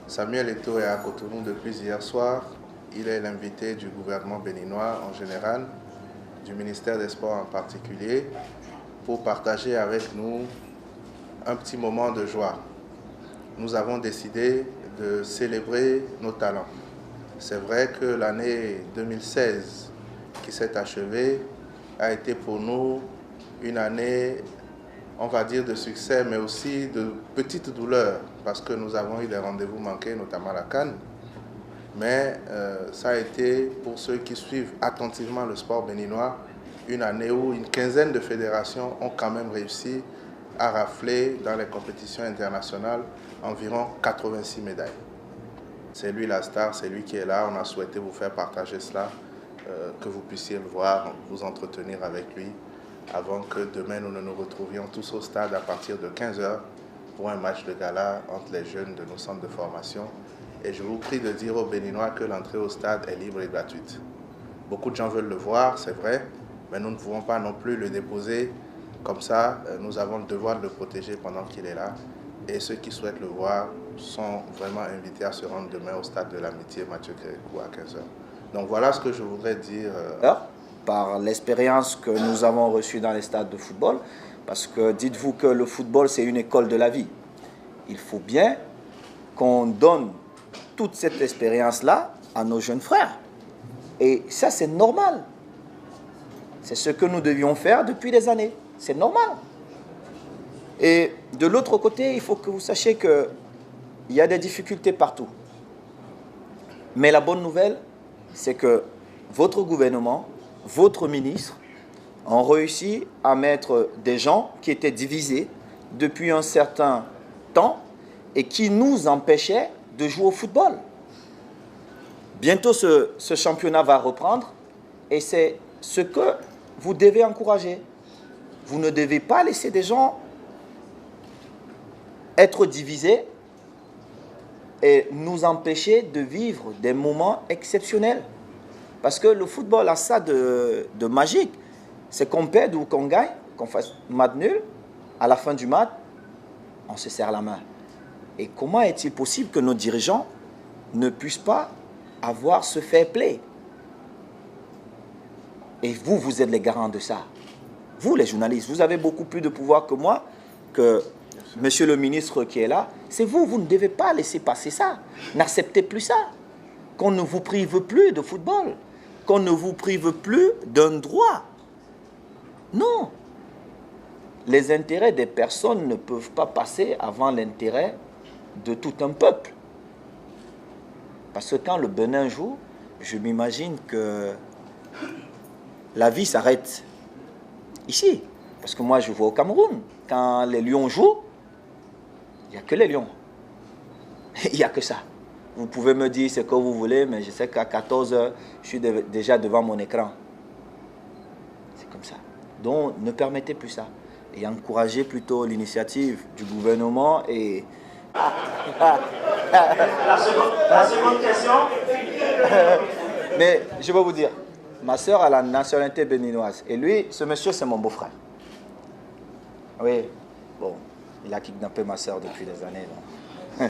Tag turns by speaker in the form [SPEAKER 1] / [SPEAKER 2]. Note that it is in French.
[SPEAKER 1] Samuel Eto'o est à Cotonou depuis hier soir. Il est l'invité du gouvernement béninois en général, du ministère des Sports en particulier, pour partager avec nous un petit moment de joie. Nous avons décidé de célébrer nos talents. C'est vrai que l'année 2016 qui s'est achevée a été pour nous une année, on va dire, de succès, mais aussi de petites douleurs, parce que nous avons eu des rendez-vous manqués, notamment à la CAN. Mais ça a été, pour ceux qui suivent attentivement le sport béninois, une année où une quinzaine de fédérations ont quand même réussi à rafler dans les compétitions internationales environ 86 médailles. C'est lui la star, c'est lui qui est là. On a souhaité vous faire partager cela, que vous puissiez le voir, vous entretenir avec lui, avant que demain nous ne nous retrouvions tous au stade à partir de 15 h pour un match de gala entre les jeunes de nos centres de formation. Et je vous prie de dire aux Béninois que l'entrée au stade est libre et gratuite. Beaucoup de gens veulent le voir, c'est vrai, mais nous ne pouvons pas non plus le déposer comme ça. Nous avons le devoir de le protéger pendant qu'il est là. Et ceux qui souhaitent le voir sont vraiment invités à se rendre demain au stade de l'Amitié Mathieu Kérékou à 15 h. Donc voilà ce que je voudrais dire.
[SPEAKER 2] Par l'expérience que nous avons reçue dans les stades de football, parce que dites-vous que le football c'est une école de la vie. Il faut bien qu'on donne toute cette expérience-là à nos jeunes frères. Et ça c'est normal. C'est ce que nous devions faire depuis des années. C'est normal. Et de l'autre côté, il faut que vous sachiez qu'il y a des difficultés partout. Mais la bonne nouvelle, c'est que votre gouvernement, votre ministre, ont réussi à mettre des gens qui étaient divisés depuis un certain temps et qui nous empêchaient de jouer au football. Bientôt, ce championnat va reprendre et c'est ce que vous devez encourager. Vous ne devez pas laisser des gens être divisés et nous empêcher de vivre des moments exceptionnels. Parce que le football a ça de magique. C'est qu'on perde ou qu'on gagne, qu'on fasse match nul, à la fin du match, on se serre la main. Et comment est-il possible que nos dirigeants ne puissent pas avoir ce fair play? Et vous, vous êtes les garants de ça. Vous, les journalistes, vous avez beaucoup plus de pouvoir que moi, que monsieur le ministre qui est là. C'est vous, vous ne devez pas laisser passer ça. N'acceptez plus ça. Qu'on ne vous prive plus de football. Qu'on ne vous prive plus d'un droit. Non. Les intérêts des personnes ne peuvent pas passer avant l'intérêt de tout un peuple. Parce que quand le Bénin joue, je m'imagine que la vie s'arrête ici. Parce que moi, je vois au Cameroun, quand les Lions jouent, il n'y a que les Lions. Il n'y a que ça. Vous pouvez me dire ce que vous voulez, mais je sais qu'à 14 h, je suis déjà devant mon écran. C'est comme ça. Donc, ne permettez plus ça. Et encouragez plutôt l'initiative du gouvernement et...
[SPEAKER 3] La seconde question.
[SPEAKER 2] Mais je vais vous dire, ma soeur a la nationalité béninoise. Et lui, ce monsieur, c'est mon beau-frère. Oui, bon, il a kidnappé ma soeur depuis des années. Donc.